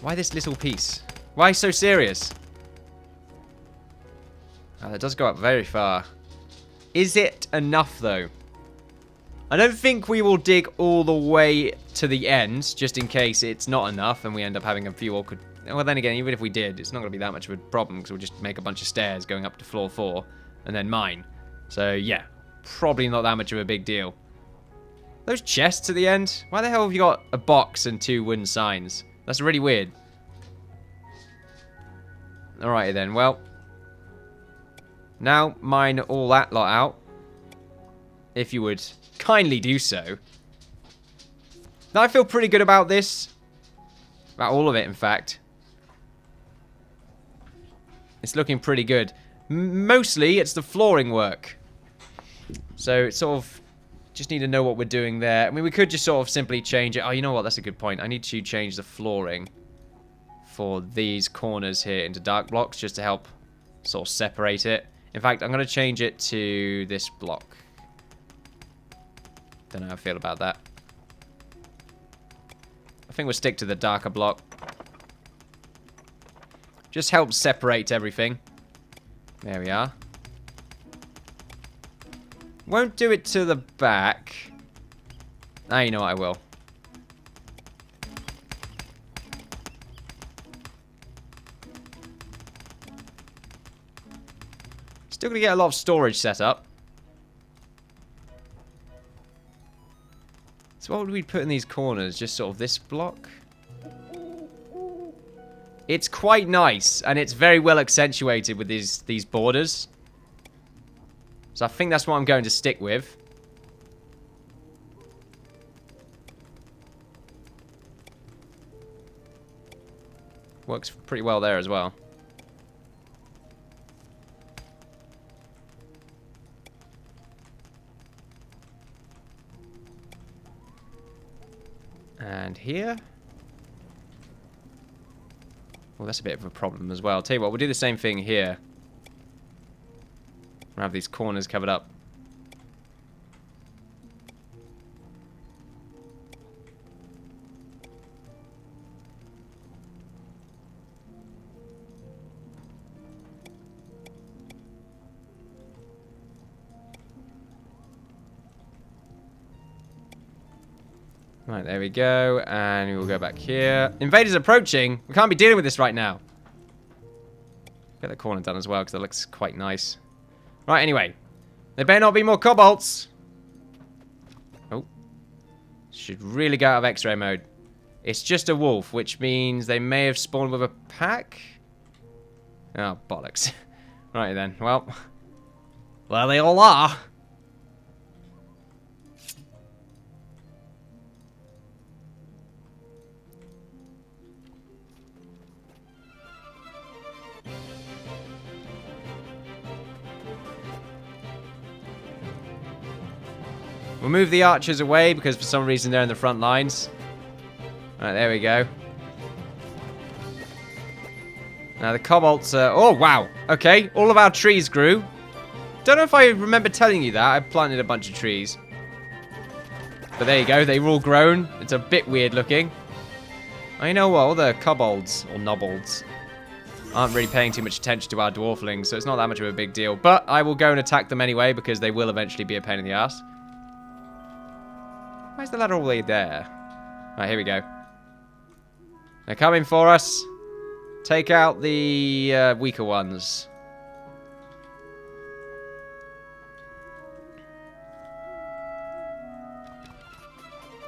Why this little piece? Why so serious? Oh, that does go up very far. Is it enough, though? I don't think we will dig all the way to the end, just in case it's not enough and we end up having a few awkward... Well, then again, even if we did, it's not going to be that much of a problem, because we'll just make a bunch of stairs going up to floor 4, and then mine. So, yeah, probably not that much of a big deal. Those chests at the end? Why the hell have you got a box and 2 wooden signs? That's really weird. Alrighty then, well. Now, mine all that lot out. If you would kindly do so. Now, I feel pretty good about this. About all of it, in fact. It's looking pretty good. Mostly, it's the flooring work. So, it's sort of... Just need to know what we're doing there. I mean, we could just sort of simply change it. Oh, you know what? That's a good point. I need to change the flooring for these corners here into dark blocks just to help sort of separate it. In fact, I'm going to change it to this block. Don't know how I feel about that. I think we'll stick to the darker block. Just helps separate everything. There we are. Won't do it to the back. Ah, you know what, I will. Still gonna get a lot of storage set up. So what would we put in these corners? Just sort of this block? It's quite nice, and it's very well accentuated with these borders. So I think that's what I'm going to stick with. Works pretty well there as well. And here. Well, that's a bit of a problem as well. I'll tell you what, we'll do the same thing here. We'll have these corners covered up. Right, there we go. And we will go back here. Invaders approaching. We can't be dealing with this right now. Get the corner done as well, because that looks quite nice. Right, anyway. There better not be more kobolds. Oh. Should really go out of X-ray mode. It's just a wolf, which means they may have spawned with a pack. Oh, bollocks. Right then, well. There they all are. We'll move the archers away because for some reason they're in the front lines. Right, there we go. Now the kobolds are... Oh, wow. Okay, all of our trees grew. Don't know if I remember telling you that. I planted a bunch of trees. But there you go. They were all grown. It's a bit weird looking. I know what, all the kobolds, or nobolds, aren't really paying too much attention to our dwarflings, so it's not that much of a big deal. But I will go and attack them anyway because they will eventually be a pain in the ass. Why's the ladder all the way there? Right, here we go. They're coming for us. Take out the weaker ones.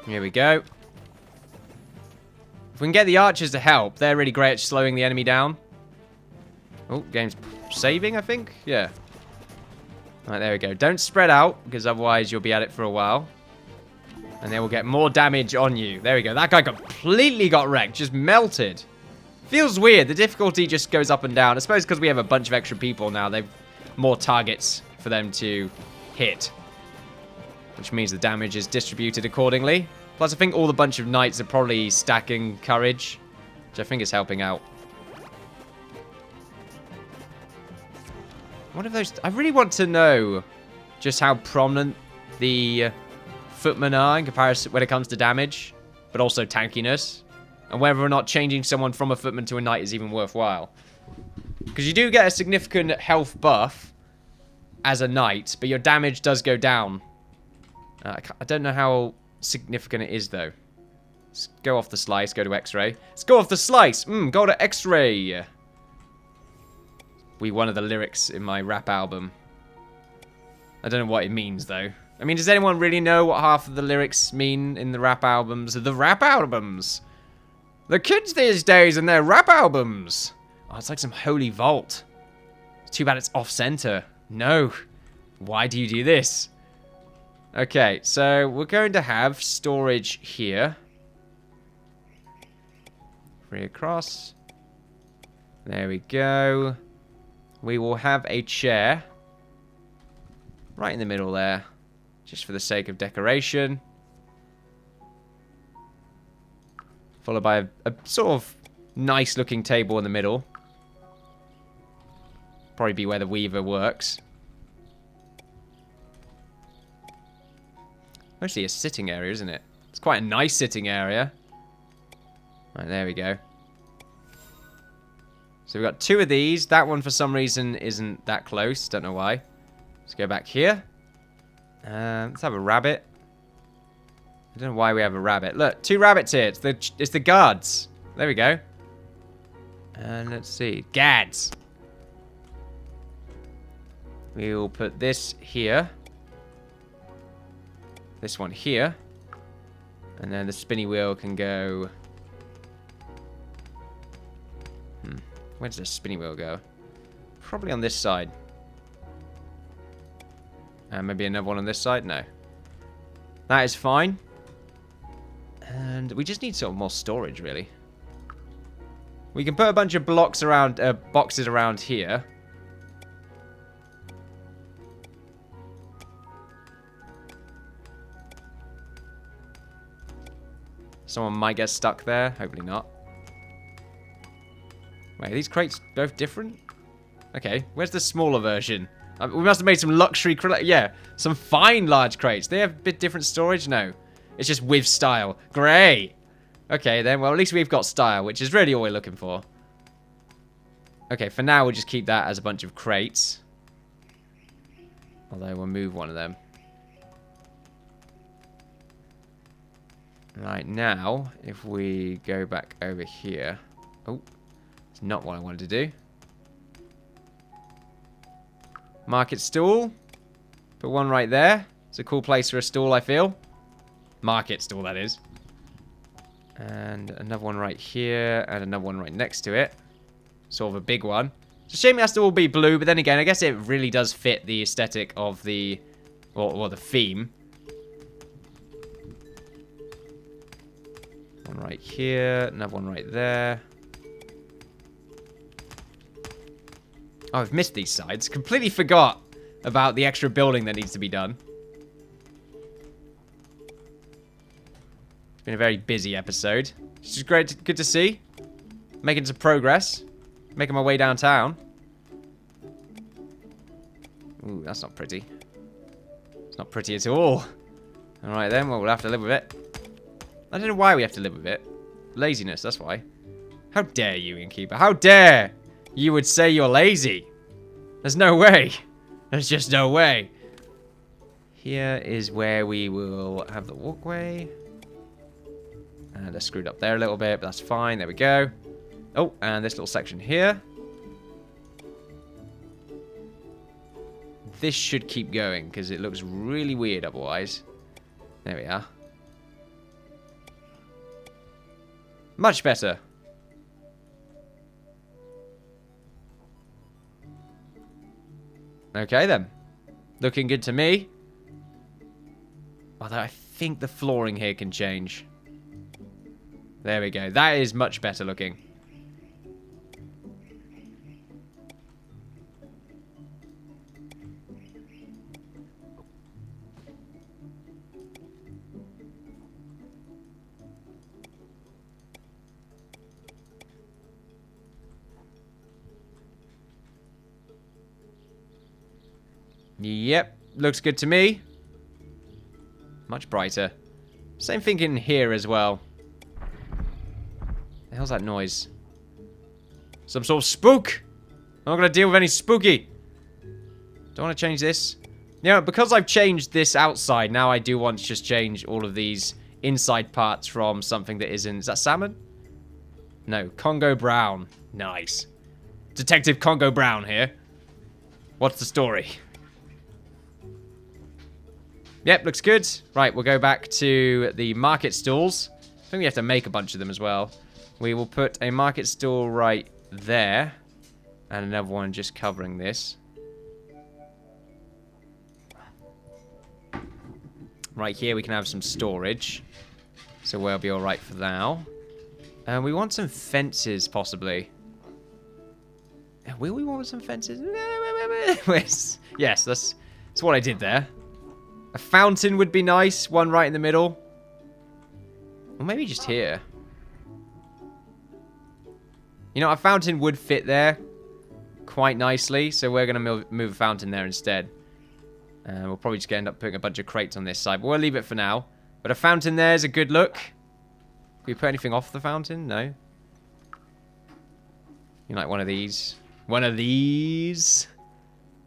Here we go. If we can get the archers to help, they're really great at slowing the enemy down. Oh, game's saving, I think? Yeah. Right, there we go. Don't spread out, because otherwise you'll be at it for a while. And they will get more damage on you. There we go. That guy completely got wrecked. Just melted. Feels weird. The difficulty just goes up and down. I suppose because we have a bunch of extra people now. They've more targets for them to hit. Which means the damage is distributed accordingly. Plus, I think all the bunch of knights are probably stacking courage. Which I think is helping out. What are those... I really want to know just how prominent the... footmen are in comparison when it comes to damage, but also tankiness. And whether or not changing someone from a footman to a knight is even worthwhile. Because you do get a significant health buff as a knight, but your damage does go down. I don't know how significant it is, though. Let's go off the slice, go to X-ray. Let's go off the slice! Go to X-ray! One of the lyrics in my rap album. I don't know what it means, though. I mean, does anyone really know what half of the lyrics mean in the rap albums? The rap albums! The kids these days and their rap albums! Oh, it's like some holy vault. It's too bad it's off-center. No. Why do you do this? Okay, so we're going to have storage here. 3 across. There we go. We will have a chair. Right in the middle there. Just for the sake of decoration. Followed by a sort of nice looking table in the middle. Probably be where the weaver works. Mostly a sitting area, isn't it? It's quite a nice sitting area. Right, there we go. So we've got 2 of these. That one, for some reason, isn't that close. Don't know why. Let's go back here. Let's have a rabbit. I don't know why we have a rabbit. Look, 2 rabbits here. It's the guards. There we go. And let's see. Gads. We'll put this here. This one here. And then the spinny wheel can go... Where does the spinny wheel go? Probably on this side. And maybe another one on this side? No. That is fine. And we just need sort of more storage, really. We can put a bunch of blocks around, boxes around here. Someone might get stuck there. Hopefully not. Wait, are these crates both different? Okay, where's the smaller version? We must have made some luxury... Yeah, some fine large crates. They have a bit different storage? No. It's just with style. Great. Okay, then. Well, at least we've got style, which is really all we're looking for. Okay, for now, we'll just keep that as a bunch of crates. Although, we'll move one of them. Right, now, if we go back over here... Oh, it's not what I wanted to do. Market stall. Put one right there. It's a cool place for a stall, I feel. Market stall, that is. And another one right here. And another one right next to it. Sort of a big one. It's a shame it has to all be blue. But then again, I guess it really does fit the aesthetic of the... Or the theme. One right here. Another one right there. Oh, I've missed these sides. Completely forgot about the extra building that needs to be done. It's been a very busy episode. Which is great. Good to see. Making some progress. Making my way downtown. Ooh, that's not pretty. It's not pretty at all. Alright then, well, we'll have to live with it. I don't know why we have to live with it. Laziness, that's why. How dare you, Innkeeper? How dare you would say you're lazy? There's no way. There's just no way. Here is where we will have the walkway. And I screwed up there a little bit, but that's fine. There we go. Oh, and this little section here. This should keep going, because it looks really weird otherwise. There we are. Much better. Okay, then. Looking good to me. Although I think the flooring here can change. There we go. That is much better looking. Yep, looks good to me. Much brighter. Same thing in here as well. The hell's that noise? Some sort of spook! I'm not going to deal with any spooky. Don't want to change this. You know, because I've changed this outside, now I do want to just change all of these inside parts from something that isn't... Is that salmon? No, Congo Brown. Nice. Detective Congo Brown here. What's the story? Yep, looks good. Right, we'll go back to the market stalls. I think we have to make a bunch of them as well. We will put a market stall right there. And another one just covering this. Right here we can have some storage. So we'll be alright for now. And we want some fences, possibly. Will we want some fences? Yes, that's what I did there. A fountain would be nice. One right in the middle. Or maybe just here. You know, a fountain would fit there quite nicely. So we're going to move a fountain there instead. We'll probably just end up putting a bunch of crates on this side. But we'll leave it for now. But a fountain there is a good look. Can we put anything off the fountain? No. You like one of these? One of these?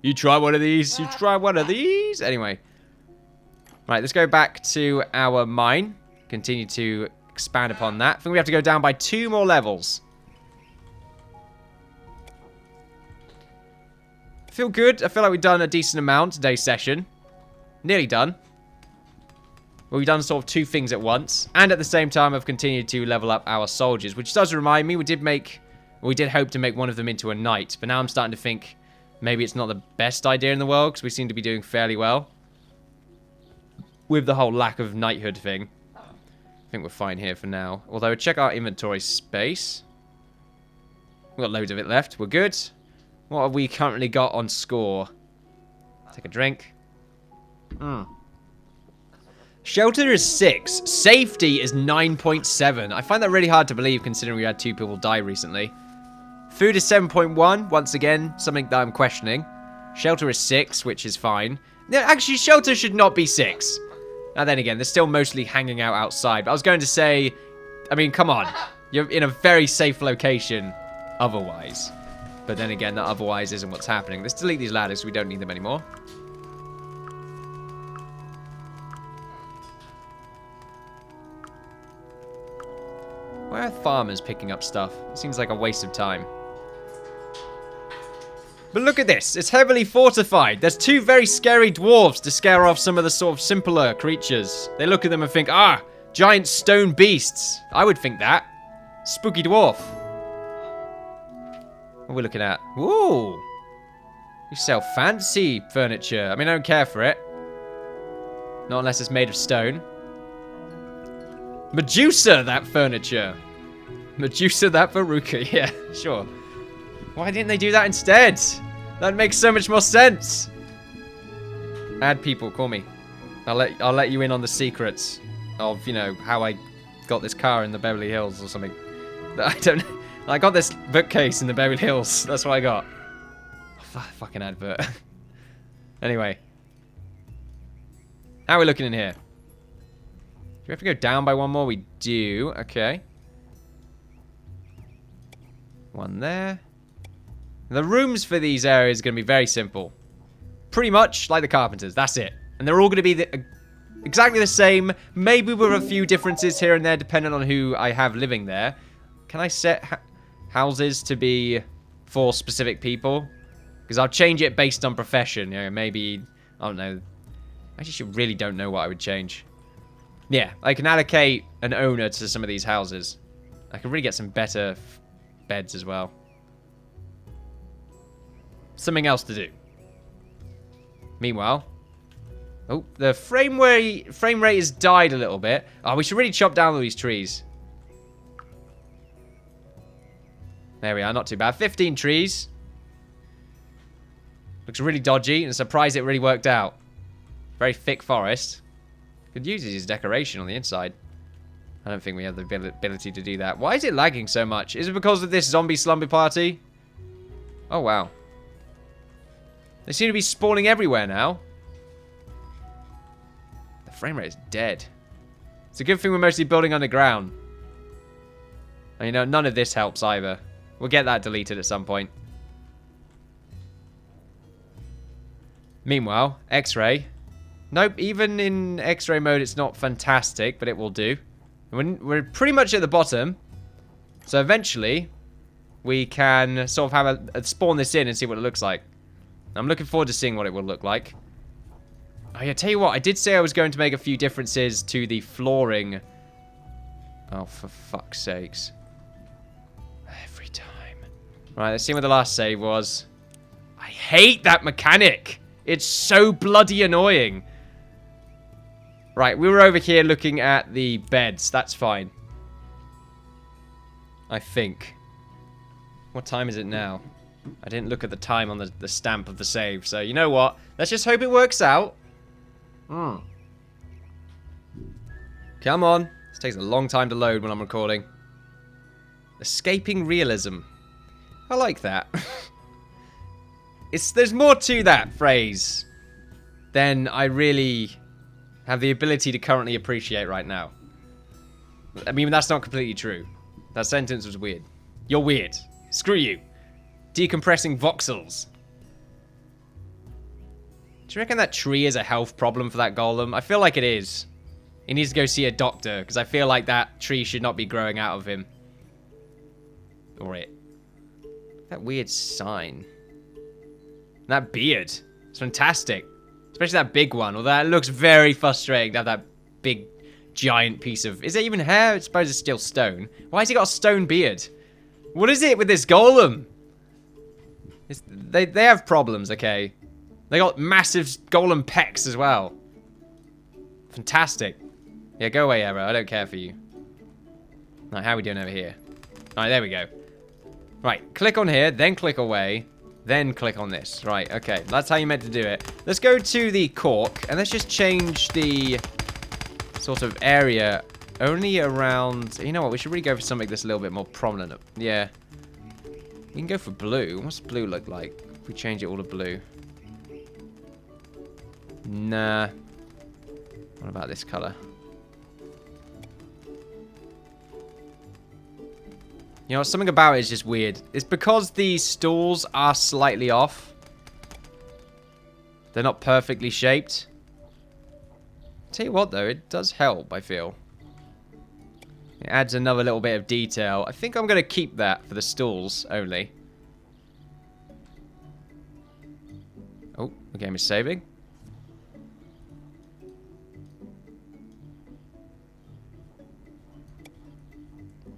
You try one of these? You try one of these? Anyway. Right, let's go back to our mine. Continue to expand upon that. I think we have to go down by 2 more levels. Feel good. I feel like we've done a decent amount today's session. Nearly done. Well, we've done sort of 2 things at once. And at the same time, I've continued to level up our soldiers. Which does remind me, we did hope to make one of them into a knight. But now I'm starting to think maybe it's not the best idea in the world. Because we seem to be doing fairly well. With the whole lack of knighthood thing. I think we're fine here for now. Although, check our inventory space. We've got loads of it left. We're good. What have we currently got on score? Take a drink. Shelter is 6. Safety is 9.7. I find that really hard to believe considering we had 2 people die recently. Food is 7.1. Once again, something that I'm questioning. Shelter is 6, which is fine. No, actually, shelter should not be 6. And then again, they're still mostly hanging out outside. But I was going to say, I mean, come on. You're in a very safe location otherwise. But then again, that otherwise isn't what's happening. Let's delete these ladders. We don't need them anymore. Why are farmers picking up stuff? It seems like a waste of time. But look at this. It's heavily fortified. There's 2 very scary dwarves to scare off some of the sort of simpler creatures. They look at them and think, ah, giant stone beasts. I would think that. Spooky dwarf. What are we looking at? Ooh. You sell fancy furniture. I mean, I don't care for it. Not unless it's made of stone. Medusa, that furniture. Medusa, that Veruca. Yeah, sure. Why didn't they do that instead? That makes so much more sense. Add people, call me. I'll let you in on the secrets of, you know, how I got this car in the Beverly Hills or something. I got this bookcase in the Beverly Hills. That's what I got. Oh, fucking advert. Anyway. How are we looking in here? Do we have to go down by 1 more? We do. Okay. 1 there. The rooms for these areas are going to be very simple. Pretty much like the Carpenters. That's it. And they're all going to be exactly the same. Maybe with a few differences here and there depending on who I have living there. Can I set houses to be for specific people? Because I'll change it based on profession. You know, maybe, I don't know. I actually really don't know what I would change. Yeah, I can allocate an owner to some of these houses. I can really get some better beds as well. Something else to do. Meanwhile, oh, the frame rate has died a little bit. Oh, we should really chop down all these trees. There we are, not too bad. 15 trees. Looks really dodgy, and surprised it really worked out. Very thick forest. Could use it as decoration on the inside. I don't think we have the ability to do that. Why is it lagging so much? Is it because of this zombie slumber party? Oh, wow. They seem to be spawning everywhere now. The frame rate is dead. It's a good thing we're mostly building underground. You know, none of this helps either. We'll get that deleted at some point. Meanwhile, X-ray. Nope, even in X-ray mode, it's not fantastic, but it will do. We're pretty much at the bottom. So eventually, we can sort of have spawn this in and see what it looks like. I'm looking forward to seeing what it will look like. Oh yeah, tell you what, I did say I was going to make a few differences to the flooring. Oh, for fuck's sakes. Every time. Right, let's see what the last save was. I hate that mechanic. It's so bloody annoying. Right, we were over here looking at the beds. That's fine. I think. What time is it now? I didn't look at the time on the stamp of the save. So, you know what? Let's just hope it works out. Come on. This takes a long time to load when I'm recording. Escaping realism. I like that. There's more to that phrase than I really have the ability to currently appreciate right now. I mean, that's not completely true. That sentence was weird. You're weird. Screw you. Decompressing voxels. Do you reckon that tree is a health problem for that golem? I feel like it is. He needs to go see a doctor, because I feel like that tree should not be growing out of him. Or it. That weird sign. That beard. It's fantastic. Especially that big one. Although it looks very frustrating to have that big, giant piece of... Is it even hair? I suppose it's still stone. Why has he got a stone beard? What is it with this golem? They have problems, okay? They got massive golem pecs as well. Fantastic. Yeah, go away, Era. I don't care for you. Right, how are we doing over here? Alright, there we go. Right, click on here, then click away, then click on this. Right, okay. That's how you meant to do it. Let's go to the cork, and let's just change the sort of area only around... You know what? We should really go for something that's a little bit more prominent. Yeah. You can go for blue. What's blue look like? If we change it all to blue. Nah. What about this color? You know, something about it is just weird. It's because the stalls are slightly off. They're not perfectly shaped. Tell you what, though, it does help, I feel. It adds another little bit of detail. I think I'm going to keep that for the stalls only. Oh, the game is saving.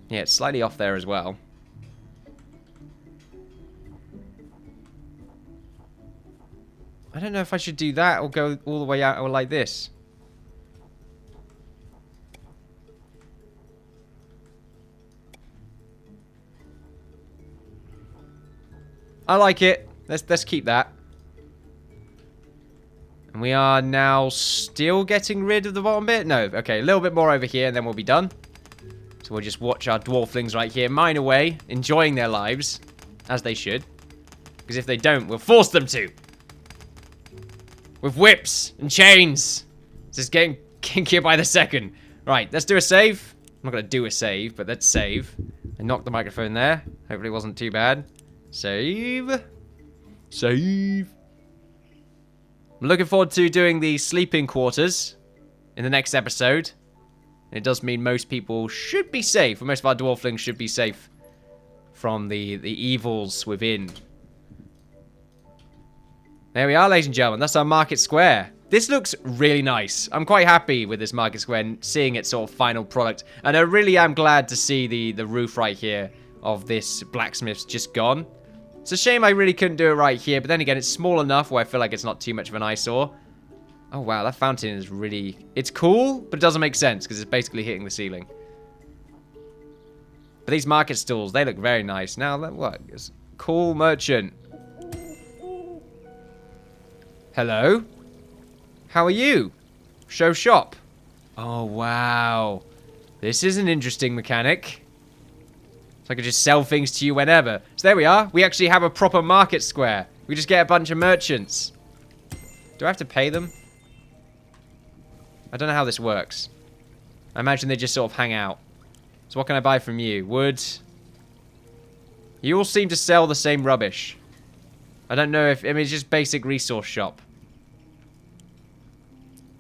Yeah, it's slightly off there as well. I don't know if I should do that or go all the way out or like this. I like it. Let's keep that. And we are now still getting rid of the bottom bit? No. Okay, a little bit more over here and then we'll be done. So we'll just watch our dwarflings right here mine away, enjoying their lives, as they should. Because if they don't, we'll force them to. With whips and chains. This is getting kinkier by the second. Right, let's do a save. I'm not going to do a save, but let's save. I knocked the microphone there. Hopefully it wasn't too bad. Save. Save. I'm looking forward to doing the sleeping quarters in the next episode. And it does mean most people should be safe, or most of our dwarflings should be safe from the evils within. There we are, ladies and gentlemen. That's our market square. This looks really nice. I'm quite happy with this market square and seeing its sort of final product. And I really am glad to see the roof right here of this blacksmith's just gone. It's a shame I really couldn't do it right here, but then again, it's small enough where I feel like it's not too much of an eyesore. Oh, wow, that fountain is really... It's cool, but it doesn't make sense because it's basically hitting the ceiling. But these market stalls, they look very nice. Now, what? It's cool merchant. Hello? How are you? Show shop. Oh, wow. This is an interesting mechanic. So I could just sell things to you whenever. So there we are. We actually have a proper market square. We just get a bunch of merchants. Do I have to pay them? I don't know how this works. I imagine they just sort of hang out. So what can I buy from you? Wood. You all seem to sell the same rubbish. I don't know if... I mean, it's just basic resource shop.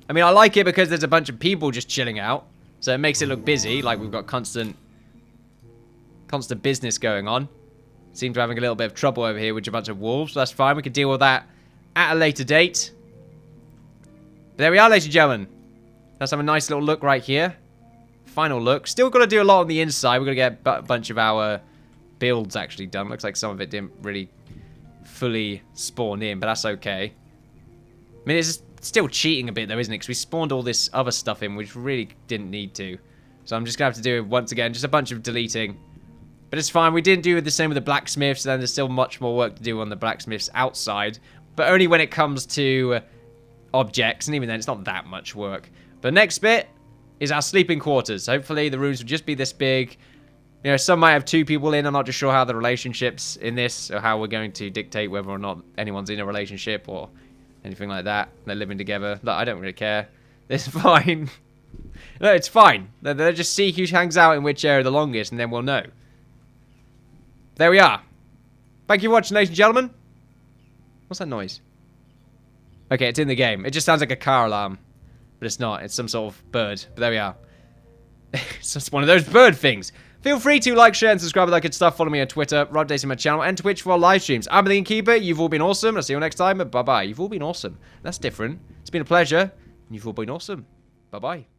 I mean, I like it because there's a bunch of people just chilling out. So it makes it look busy. Like, we've got constant business going on. Seem to be having a little bit of trouble over here with a bunch of wolves. So that's fine. We can deal with that at a later date. But there we are, ladies and gentlemen. Let's have a nice little look right here. Final look. Still got to do a lot on the inside. We've got to get a bunch of our builds actually done. Looks like some of it didn't really fully spawn in, but that's okay. I mean, it's still cheating a bit though, isn't it? Because we spawned all this other stuff in, which really didn't need to. So I'm just going to have to do it once again. Just a bunch of deleting. But it's fine. We didn't do the same with the blacksmiths. And there's still much more work to do on the blacksmiths outside. But only when it comes to objects. And even then, it's not that much work. But next bit is our sleeping quarters. Hopefully, the rooms will just be this big. You know, some might have 2 people in. I'm not just sure how the relationships in this, or how we're going to dictate whether or not anyone's in a relationship or anything like that. They're living together. Look, I don't really care. It's fine. No, it's fine. They'll just see who hangs out in which area the longest, and then we'll know. There we are. Thank you for watching, ladies and gentlemen. What's that noise? Okay, it's in the game. It just sounds like a car alarm. But it's not. It's some sort of bird. But there we are. It's just one of those bird things. Feel free to like, share, and subscribe with that good stuff. Follow me on Twitter, Rob Daisy, my channel, and Twitch for live streams. I'm the Innkeeper. You've all been awesome. I'll see you next time. Bye-bye. You've all been awesome. That's different. It's been a pleasure. You've all been awesome. Bye-bye.